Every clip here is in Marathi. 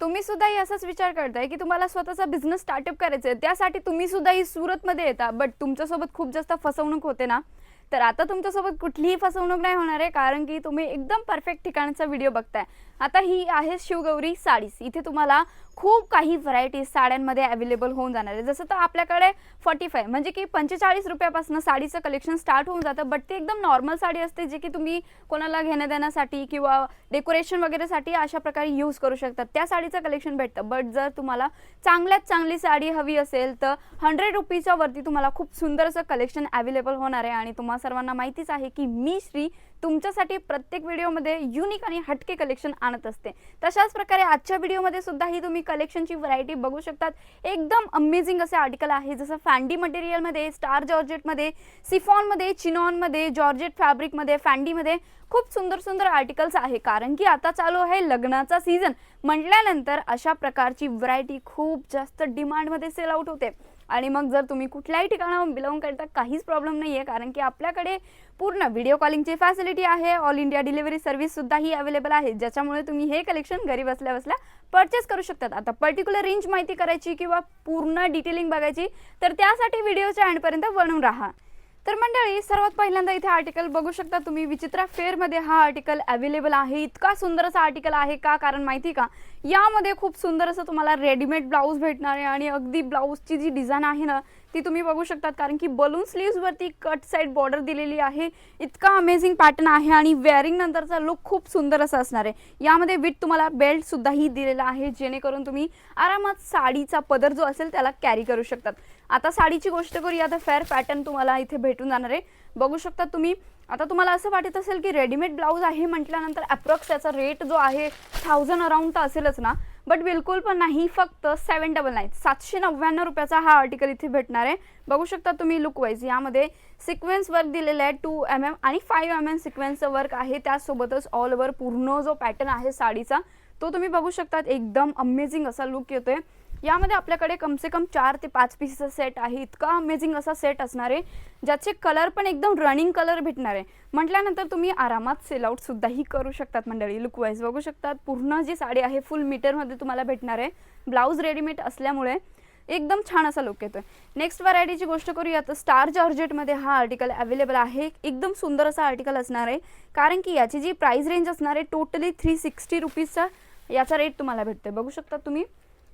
तुम्ही सुद्धा असाच विचार करताय की तुम्हाला स्वतःचा बिझनेस स्टार्टअप करायचा आहे, त्यासाठी तुम्ही सुद्धा ही सुरतमध्ये येता, बट तुमच्यासोबत खूप जास्त फसवणूक होते ना, तर आता तुमच्यासोबत कुठलीही फसवणूक नाही होणार आहे, कारण की तुम्ही एकदम परफेक्ट ठिकाणचा व्हिडिओ बघताय. आता ही आहे शिवगौरी साडीज. इथे तुम्हाला खूप काही व्हरायटीज साड्यांमध्ये अवेलेबल होऊन जाणार आहे. जसं तर आपल्याकडे 45 म्हणजे की 45 रुपयापासून साडीचं कलेक्शन स्टार्ट होऊन जातं, बट ते एकदम नॉर्मल साडी असते, जे की तुम्ही कोणाला घेणं देण्यासाठी किंवा डेकोरेशन वगैरेसाठी अशा प्रकारे यूज करू शकतात. त्या साडीचं कलेक्शन भेटतं. बट जर तुम्हाला चांगल्यात चांगली साडी हवी असेल तर 100 रुपीजच्या वरती तुम्हाला खूप सुंदर असं कलेक्शन अवेलेबल होणार आहे. आणि तुम्हा सर्वांना माहितीच आहे की मी श्री तुमच्यासाठी प्रत्येक व्हिडिओमध्ये युनिक आणि हटके कलेक्शन आणत असते. तशाच प्रकारे आजच्या व्हिडिओमध्ये सुद्धा ही तुम्ही कलेक्शनची व्हरायटी बघू शकतात. एकदम अमेझिंग असे आर्टिकल आहे, जसं फॅन्डी मटेरियलमध्ये, स्टार जॉर्जेटमध्ये, सिफॉनमध्ये, चिनॉनमध्ये, जॉर्जेट फॅब्रिकमध्ये, फॅन्डीमध्ये खूप सुंदर सुंदर आर्टिकल्स आहे. कारण की आता चालू आहे लग्नाचा सीझन म्हटल्यानंतर अशा प्रकारची व्हरायटी खूप जास्त डिमांडमध्ये सेल आउट होते. आणि मग जर तुम्ही कुठल्याही ठिकाणावर बिलॉंग करता काहीच प्रॉब्लेम नाही आहे, कारण की आपल्याकडे पूर्ण व्हिडिओ कॉलिंगची फॅसिलिटी आहे. ऑल इंडिया डिलिव्हरी सर्व्हिस सुद्धा ही अवेलेबल आहे, ज्याच्यामुळे तुम्ही हे कलेक्शन घरी बसल्या बसल्या परचेस करू शकतात. आता पर्टिक्युलर रेंज माहिती करायची किंवा पूर्ण डिटेलिंग बघायची तर त्यासाठी व्हिडिओच्या एंडपर्यंत बनून राहा. तर मंडळी, सर्वात पहिल्यांदा इथे आर्टिकल बघू शकता तुम्ही. विचित्रा फेअरमध्ये हा आर्टिकल अवेलेबल आहे. इतका सुंदर असा आर्टिकल आहे का, कारण माहिती का, यामध्ये खूप सुंदर असं तुम्हाला रेडीमेड ब्लाऊज भेटणार आहे. आणि अगदी ब्लाऊजची जी डिझाईन आहे ना ती तुम्ही बघू शकतात, कारण की बलून स्लीव्सवरती कट साईड बॉर्डर दिलेली आहे. इतका अमेझिंग पॅटर्न आहे आणि वेअरिंग नंतरचा लुक खूप सुंदर असा असणार आहे. यामध्ये विथ तुम्हाला बेल्ट सुद्धा ही दिलेला आहे, जेणेकरून तुम्ही आरामात साडीचा पदर जो असेल त्याला कॅरी करू शकतात. आता साडीची गोष्ट करूया तर फेअर पॅटर्न तुम्हाला इथे भेटून जाणार आहे. बघू शकता तुम्ही. आता तुम्हाला असं वाटत असेल की रेडीमेड ब्लाऊज आहे म्हटल्यानंतर अप्रॉक्स त्याचा रेट जो आहे 1000 अराउंड तर असेलच ना, बट बिलकुल पण नाही. फक्त 799 799 रुपयाचा हा आर्टिकल इथे भेटणार आहे. बघू शकता तुम्ही लुक वाईज. यामध्ये सिक्वेन्स वर्क दिलेलं आहे 2 mm आणि 5 mm सिक्वेन्सचं वर्क आहे. त्यासोबतच ऑल ओव्हर पूर्ण जो पॅटर्न आहे साडीचा तो तुम्ही बघू शकतात. एकदम अमेझिंग असा लुक येतोय. यामध्ये आपल्याकडे कमसे कम 4 ते 5 पीसचा सेट आहे. इतका अमेझिंग असा सेट असणार आहे, ज्याचे कलर पण एकदम रनिंग कलर भेटणार आहे. म्हटल्यानंतर तुम्ही आरामात सेल आउट सुद्धाही करू शकतात. मंडळी, लुक वाईज बघू शकतात. पूर्ण जी साडी आहे फुल मीटरमध्ये तुम्हाला भेटणार आहे. ब्लाऊज रेडीमेड असल्यामुळे एकदम छान असा लुक येतोय. नेक्स्ट व्हरायटीची गोष्ट करूया तर स्टार जॉर्जेटमध्ये हा आर्टिकल अवेलेबल आहे. एकदम सुंदर असा आर्टिकल असणार आहे, कारण की याची जी प्राइस रेंज असणार आहे टोटली 360 रुपीजचा याचा रेट तुम्हाला भेटते. बघू शकता तुम्ही.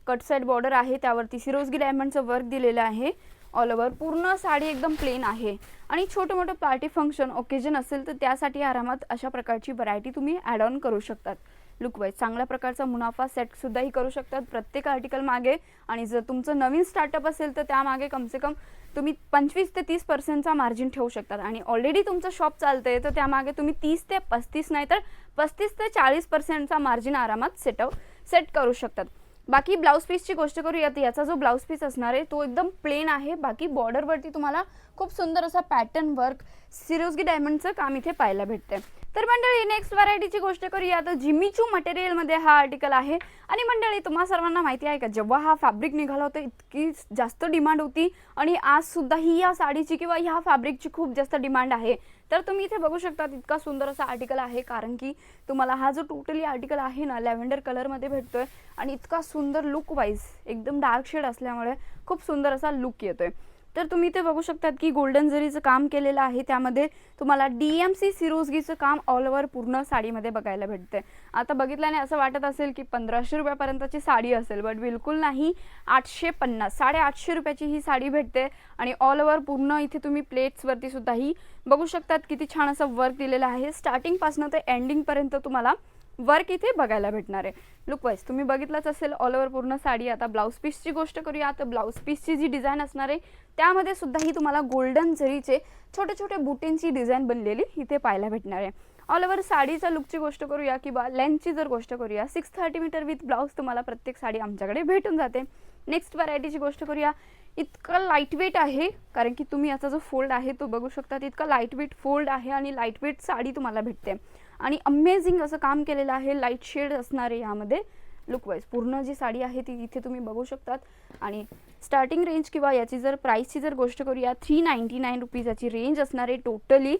कट साइड बॉर्डर आहे, त्यावरती सिरोजगी डायमंडचं वर्क दिलेलं आहे. ऑल ओव्हर पूर्ण साडी एकदम प्लेन आहे. आणि छोटे मोठे पार्टी फंक्शन ओकेजन असेल तर त्यासाठी आरामात अशा प्रकारची व्हरायटी तुम्ही ॲड ऑन करू शकतात. लुक वाईज चांगल्या प्रकारचा मुनाफा सेट सुद्धाही करू शकतात प्रत्येक आर्टिकल मागे. आणि जर तुमचं नवीन स्टार्टअप असेल तर त्यामागे कमसे कम तुम्ही 25 ते 30% मार्जिन ठेवू शकतात. आणि ऑलरेडी तुमचं शॉप चालतंय तर त्यामागे तुम्ही 30 ते 35 नाही तर 35 ते 40% मार्जिन आरामात सेट करू शकतात. बाकी ब्लाउज पीसची गोष्ट करूया तर याचा जो ब्लाउज पीस असणार आहे तो एकदम प्लेन आहे. बाकी बॉर्डरवरती तुम्हाला खूप सुंदर असा पॅटर्न वर्क सिरोजगी डायमंडचं काम इथे पाहायला भेटते. तर मंडळी, नेक्स्ट व्हरायटीची गोष्ट करूया तर जिमीचू मटेरियलमध्ये हा आर्टिकल आहे. आणि मंडळी, तुम्हा सर्वांना माहिती आहे का, जेव्हा हा फॅब्रिक निघाला होता इतकी जास्त डिमांड होती आणि आज सुद्धा ही या साडीची किंवा ह्या फॅब्रिकची खूप जास्त डिमांड आहे. तर तुम्ही इथे बघू शकता इतका सुंदर असा आर्टिकल आहे, कारण की तुम्हाला हा जो टोटली आर्टिकल आहे ना लॅव्हेंडर कलरमध्ये भेटतोय. आणि इतका सुंदर लुक वाईज एकदम डार्क शेड असल्यामुळे खूप सुंदर असा लुक येतोय. तर तुम्ही इथे बघू शकतात की गोल्डन जरीचं काम केलेलं आहे. त्यामध्ये तुम्हाला DMC सिरोजगीचं काम ऑल ओव्हर पूर्ण साडीमध्ये बघायला भेटते. आता बघितल्याने असं वाटत असेल की 1500 रुपयापर्यंतची साडी असेल, बट बिलकुल नाही. 850 850 रुपयाची ही साडी भेटते. आणि ऑल ओव्हर पूर्ण इथे तुम्ही प्लेट्सवरती सुद्धाही बघू शकतात किती छान असं वर्क दिलेलं आहे. स्टार्टिंगपासून ते एंडिंगपर्यंत तुम्हाला वर्क इथे बघायला भेटणार आहे. लुक वाईज तुम्ही बघितलंच असेल ऑल ओव्हर पूर्ण साडी. आता ब्लाऊज पीसची गोष्ट करूया तर ब्लाऊज पीसची जी डिझाईन असणार आहे त्यामध्ये सुद्धाही तुम्हाला गोल्डन जरीचे छोटे छोटे बुटींची डिझाईन बनलेली इथे पाहायला भेटणार आहे. ऑल ओव्हर साडीच्या लुकची गोष्ट करूया किंवा लेंथची जर गोष्ट करूया 630 मीटर विथ ब्लाऊज तुम्हाला प्रत्येक साडी आमच्याकडे भेटून जाते. नेक्स्ट व्हरायटीची गोष्ट करूया. इतका लाईट वेट आहे, कारण की तुम्ही याचा जो फोल्ड आहे तो बघू शकता. इतका लाईट वेट फोल्ड आहे आणि लाईट वेट साडी तुम्हाला भेटते. आणि अमेझिंग असं काम केलेलं आहे. लाईट शेड असणार आहे यामध्ये. लुक वाईज पूर्ण जी साडी आहे ती इथे तुम्ही बघू शकतात. आणि स्टार्टिंग रेंज किंवा याची जर प्राइसची जर गोष्ट करूया 399 रुपीज याची रेंज असणार आहे टोटली.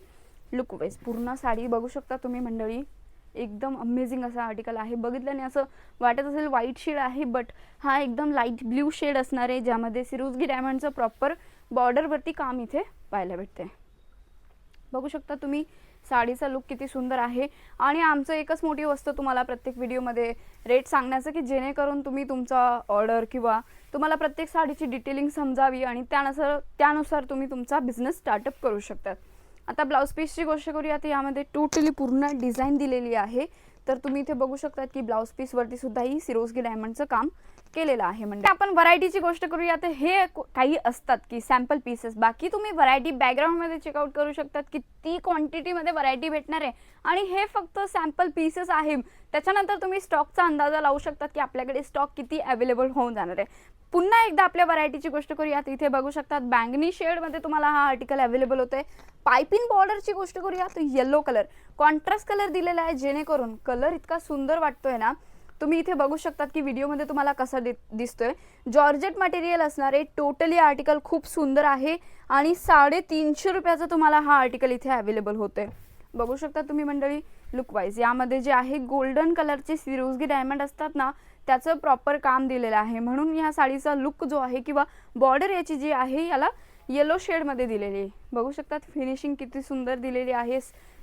लुक वाईज पूर्ण साडी बघू शकता तुम्ही मंडळी. एकदम अमेझिंग असा आर्टिकल आहे. बघितल्याने असं वाटत असेल व्हाईट शेड आहे, बट हा एकदम लाईट ब्ल्यू शेड असणार आहे, ज्यामध्ये सिरोस्की डायमंडचं प्रॉपर बॉर्डरवरती काम इथे पाहायला भेटते. बघू शकता तुम्ही साडीचा लुक किती सुंदर आहे. आणि आमचं एकच मोठी वस्तू तुम्हाला प्रत्येक व्हिडिओमध्ये रेट सांगण्याचं, की जेणेकरून तुम्ही तुमचा ऑर्डर किंवा तुम्हाला प्रत्येक साडीची डिटेलिंग समजावी आणि त्यानुसार तुम्ही तुमचा बिझनेस स्टार्टअप करू शकतात. आता ब्लाऊज पीसची गोष्ट करूया, तर यामध्ये टोटली पूर्ण डिझाईन दिलेली आहे. तर तुम्ही इथे बघू शकतात की ब्लाऊज पीसवरती सुद्धा ही सिरोस्की डायमंडचं काम केलेलं आहे. म्हणजे आपण व्हरायटीची गोष्ट करूया, तर हे काही असतात की सॅम्पल पीसेस. बाकी तुम्ही व्हरायटी बॅकग्राऊंडमध्ये चेकआउट करू शकतात की ती क्वांटिटीमध्ये व्हरायटी भेटणार आहे. आणि हे फक्त सॅम्पल पीसेस आहे. त्याच्यानंतर तुम्ही स्टॉकचा अंदाजा लावू शकतात की आपल्याकडे स्टॉक किती अवेलेबल होऊन जाणार आहे. पुन्हा एकदा आपल्या व्हरायटीची गोष्ट करूया, तर इथे बघू शकतात बँगनी शेडमध्ये तुम्हाला हा आर्टिकल अवेलेबल होतोय. पायपिंग बॉर्डरची गोष्ट करूया, तर येलो कलर कॉन्ट्रास्ट कलर दिलेला आहे, जेणेकरून कलर इतका सुंदर वाटतोय ना. तुम्ही इथे बघू शकतात की व्हिडिओमध्ये तुम्हाला कसा दिसतोय. जॉर्जेट मटेरियल असणार आहे. टोटली आर्टिकल खूप सुंदर आहे आणि 350 रुपयाचा तुम्हाला हा आर्टिकल इथे अवेलेबल होतोय. बघू शकता तुम्ही मंडळी लुक वाईज. यामध्ये जे आहे गोल्डन कलरचे सिरोस्की डायमंड असतात ना, त्याचं प्रॉपर काम दिलेलं आहे. म्हणून या साडीचा लुक जो आहे किंवा बॉर्डर याची जी आहे याला येलो शेडमध्ये दिलेली आहे. बघू शकतात फिनिशिंग किती सुंदर दिलेली आहे.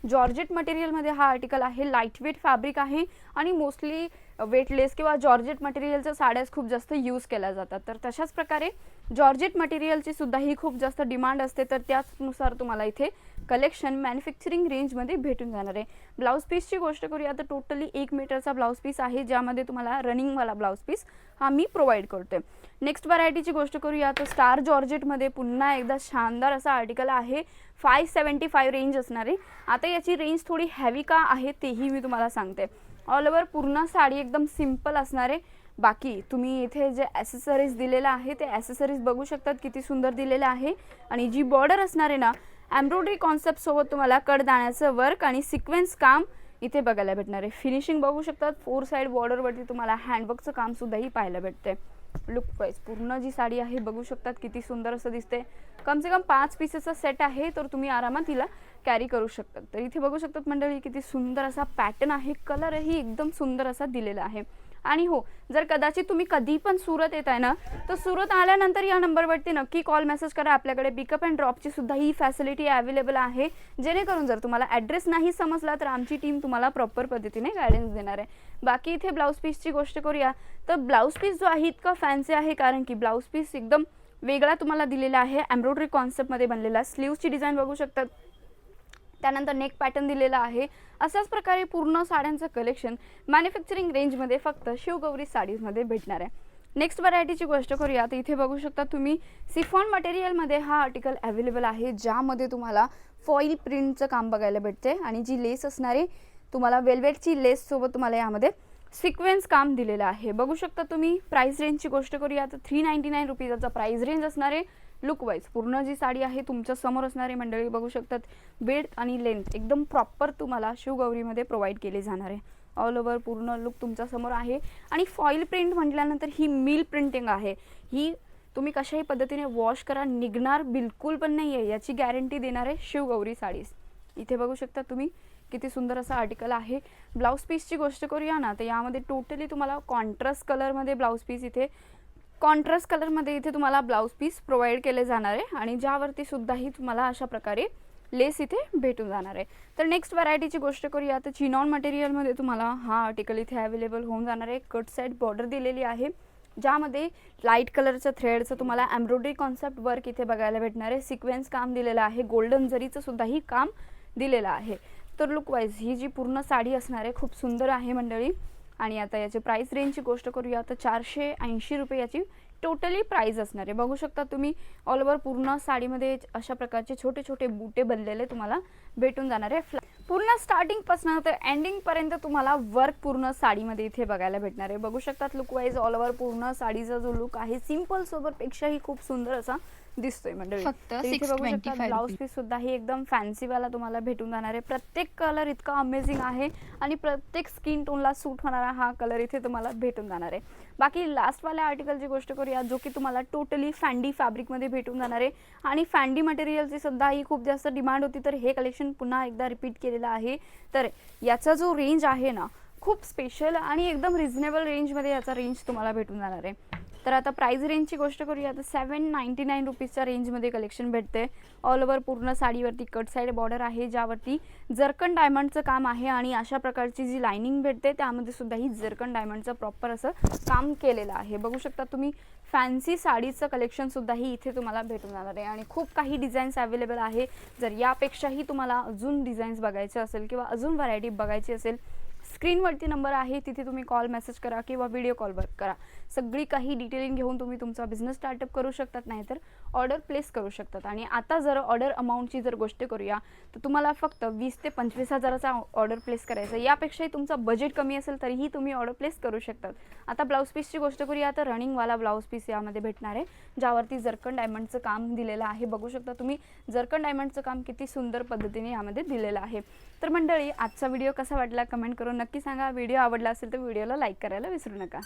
जॉर्जेट मटेरियलमध्ये हा आर्टिकल आहे. लाईट वेट फॅब्रिक आहे आणि मोस्टली वेटलेस किंवा जॉर्जेट मटेरियलच्या साड्याच खूप जास्त यूज केल्या जातात. तर तशाच प्रकारे जॉर्जेट मटेरियलची सुद्धा ही खूप जास्त डिमांड असते. तर त्याचनुसार तुम्हाला इथे कलेक्शन मॅन्युफॅक्चरिंग रेंजमध्ये भेटून जाणार आहे. ब्लाऊज पीसची गोष्ट करूया, तर टोटली 1 मीटरचा ब्लाऊज पीस आहे, ज्यामध्ये तुम्हाला रनिंगवाला ब्लाऊज पीस हा मी प्रोव्हाइड करतोय. नेक्स्ट व्हरायटीची गोष्ट करूया, तर स्टार जॉर्जेटमध्ये पुन्हा एकदा शानदार असा आर्टिकल आहे. 575 रेंज असणार आहे. आता याची रेंज थोडी हॅवी का आहे तेही मी तुम्हाला सांगते. ऑल ओव्हर पूर्ण साडी एकदम सिंपल असणार आहे. बाकी तुम्ही इथे जे ॲसेसरीज दिलेलं आहे ते ॲसेसरीज बघू शकतात किती सुंदर दिलेलं आहे. आणि जी बॉर्डर असणार आहे ना, एम्ब्रॉयडरी कॉन्सेप्ट सोबत तुम्हाला कडदाण्याचं वर्क आणि सिक्वेन्स काम इथे बघायला भेटणार आहे. फिनिशिंग बघू शकतात. 4 साइड बॉर्डरवरती तुम्हाला हँडवर्कचं काम सुद्धाही पाहायला भेटते. लुक वाईज पूर्ण जी साडी आहे बघू शकतात किती सुंदर असं दिसते. कम से कम 5 पीसेसचा सेट आहे, तर तुम्ही आरामात तिला कॅरी करू शकतात. तर इथे बघू शकतात मंडळी किती सुंदर असा पॅटर्न आहे. कलरही एकदम सुंदर असा दिलेला आहे. आणि हो, जर कदाचित तुम्ही कधी पण सुरत येत आहे ना, तर सुरत आल्यानंतर या नंबरवरती नक्की कॉल मेसेज करा. आपल्याकडे पिकअप अँड ड्रॉपची सुद्धा ही फॅसिलिटी अवेलेबल आहे, जेणेकरून जर तुम्हाला ॲड्रेस नाही समजला तर आमची टीम तुम्हाला प्रॉपर पद्धतीने गायडन्स देणार आहे. बाकी इथे ब्लाऊज पीसची गोष्ट करूया, तर ब्लाऊज पीस जो आहे इतका फॅन्सी आहे, कारण की ब्लाऊज पीस एकदम वेगळा तुम्हाला दिलेला आहे. एम्ब्रॉयडरी कॉन्सेप्टमध्ये बनलेला. स्लीव्सची डिझाईन बघू शकतात. त्यानंतर नेक पॅटर्न दिलेला आहे. अशाच प्रकारे पूर्ण साड्यांचं कलेक्शन मॅन्युफॅक्चरिंग रेंजमध्ये फक्त शिवगौरी साडीजमध्ये भेटणार आहे. नेक्स्ट व्हरायटीची गोष्ट करूया, तर इथे बघू शकता तुम्ही सिफॉन मटेरियलमध्ये हा आर्टिकल अवेलेबल आहे, ज्यामध्ये तुम्हाला फॉईल प्रिंटचं काम बघायला भेटते. आणि जी लेस असणार आहे तुम्हाला वेल्वेटची लेस सोबत तुम्हाला यामध्ये सिक्वेन्स काम दिलेलं आहे. बघू शकता तुम्ही. प्राइस रेंजची गोष्ट करूया, तर 399 रुपीजचा प्राइस रेंज असणार आहे. लुक वाईज पूर्ण जी साडी आहे तुमच्या समोर असणारी मंडळी बघू शकतात. बेल्ट आणि लेंथ एकदम प्रॉपर तुम्हाला शिवगौरीमध्ये प्रोव्हाइड केली जाणार आहे. ऑल ओव्हर पूर्ण लुक तुमच्या समोर आहे. आणि फॉईल प्रिंट म्हटल्यानंतर ही मिल प्रिंटिंग आहे. ही तुम्ही कशाही पद्धतीने वॉश करा, निघणार बिलकुल पण नाही आहे, याची गॅरंटी देणार आहे शिवगौरी साडीज. इथे बघू शकता तुम्ही किती सुंदर असा आर्टिकल आहे. ब्लाऊज पीसची गोष्ट करूया ना, तर यामध्ये टोटली तुम्हाला कॉन्ट्रास्ट कलरमध्ये ब्लाऊज पीस इथे तुम्हाला ब्लाऊज पीस प्रोव्हाइड केले जाणार आहे. आणि ज्यावरती सुद्धाही तुम्हाला अशा प्रकारे लेस इथे भेटून जाणार आहे. तर नेक्स्ट व्हरायटीची गोष्ट करूया, तर चिनॉन मटेरियलमध्ये तुम्हाला हा आर्टिकल इथे अवेलेबल होऊन जाणार आहे. कट साईड बॉर्डर दिलेली आहे, ज्यामध्ये लाईट कलरचं थ्रेडचं तुम्हाला एम्ब्रॉयडरी कॉन्सेप्ट वर्क इथे बघायला भेटणार आहे. सिक्वेन्स काम दिलेलं आहे. गोल्डन जरीचं सुद्धाही काम दिलेलं आहे. तर लुक वाईज ही जी पूर्ण साडी असणार आहे खूप सुंदर आहे मंडळी. आणि आता याची प्राइस रेंजची गोष्ट करूया, तर 480 रुपये याची टोटली प्राइस असणार आहे. बघू शकता तुम्ही ऑल ओव्हर पूर्ण साडीमध्ये अशा प्रकारचे छोटे छोटे बुटे बनलेले तुम्हाला भेटून जाणार आहे. पूर्ण स्टार्टिंग पासून तर एंडिंग पर्यंत तुम्हाला वर्क पूर्ण साडीमध्ये इथे बघायला भेटणार आहे. बघू शकतात लुक वाईज ऑल ओव्हर पूर्ण साडीचा जो लुक आहे सिंपल सोबत पेक्षाही खूप सुंदर असा दिसतोय मंडळी. ब्लाऊज पीस सुद्धा ही एकदम फॅन्सी वाला तुम्हाला भेटून जाणार आहे. प्रत्येक कलर इतका अमेझिंग आहे आणि प्रत्येक स्किन टोनला सूट होणारा हा कलर इथे तुम्हाला भेटून जाणार आहे. बाकी लास्ट वाल्या आर्टिकलची गोष्ट करूया, करूया, जो की तुम्हाला टोटली फॅन्डी फॅब्रिकमध्ये भेटून जाणार आहे आणि फॅन्डी मटेरियलची सुद्धा ही खूप जास्त डिमांड होती, तर हे कलेक्शन पुन्हा एकदा रिपीट केलेलं आहे. तर याचा जो रेंज आहे ना, खूप स्पेशल आणि एकदम रिझनेबल रेंजमध्ये याचा रेंज तुम्हाला भेटून जाणार आहे. तर आता प्राइस रेंजची गोष्ट करूया तर 799 रुपीजच्या रेंजमध्ये कलेक्शन भेटते. ऑल ओव्हर पूर्ण साडीवरती कट साईड बॉर्डर आहे, ज्यावरती जरकन डायमंडचं काम आहे आणि अशा प्रकारची जी लाइनिंग भेटते त्यामध्ये सुद्धा ही जरकन डायमंडचं प्रॉपर असं काम केलेलं आहे. बघू शकता तुम्ही फॅन्सी साडीचं कलेक्शन सुद्धाही इथे तुम्हाला भेटून जाणार आहे आणि खूप काही डिझाईन्स अवेलेबल आहे. जर यापेक्षाही तुम्हाला अजून डिझाईन्स बघायचे असेल किंवा अजून व्हरायटी बघायची असेल, स्क्रीनवरती नंबर आहे, तिथे तुम्ही कॉल मेसेज करा किंवा व्हिडिओ कॉलवर करा. सगळी काही डिटेलिंग घेऊन तुम्ही तुमचा बिझनेस स्टार्टअप करू शकतात, नाहीतर ऑर्डर प्लेस करू शकतात. आणि आता जर ऑर्डर अमाऊंटची जर गोष्ट करूया तर तुम्हाला फक्त 20 ते 25 हजाराचा ऑर्डर प्लेस करायचा. यापेक्षाही तुमचं बजेट कमी असेल तरीही तुम्ही ऑर्डर प्लेस करू शकतात. आता ब्लाऊज पीसची गोष्ट करूया तर रनिंगवाला ब्लाऊज पीस यामध्ये भेटणार आहे, ज्यावरती जरकन डायमंडचं काम दिलेलं आहे. बघू शकता तुम्ही जरकन डायमंडचं काम किती सुंदर पद्धतीने यामध्ये दिलेलं आहे. तर मंडळी, आजचा व्हिडिओ कसा वाटला कमेंट करून नक्की सांगा. व्हिडिओ आवडला असेल तर व्हिडिओला लाईक करायला विसरू नका.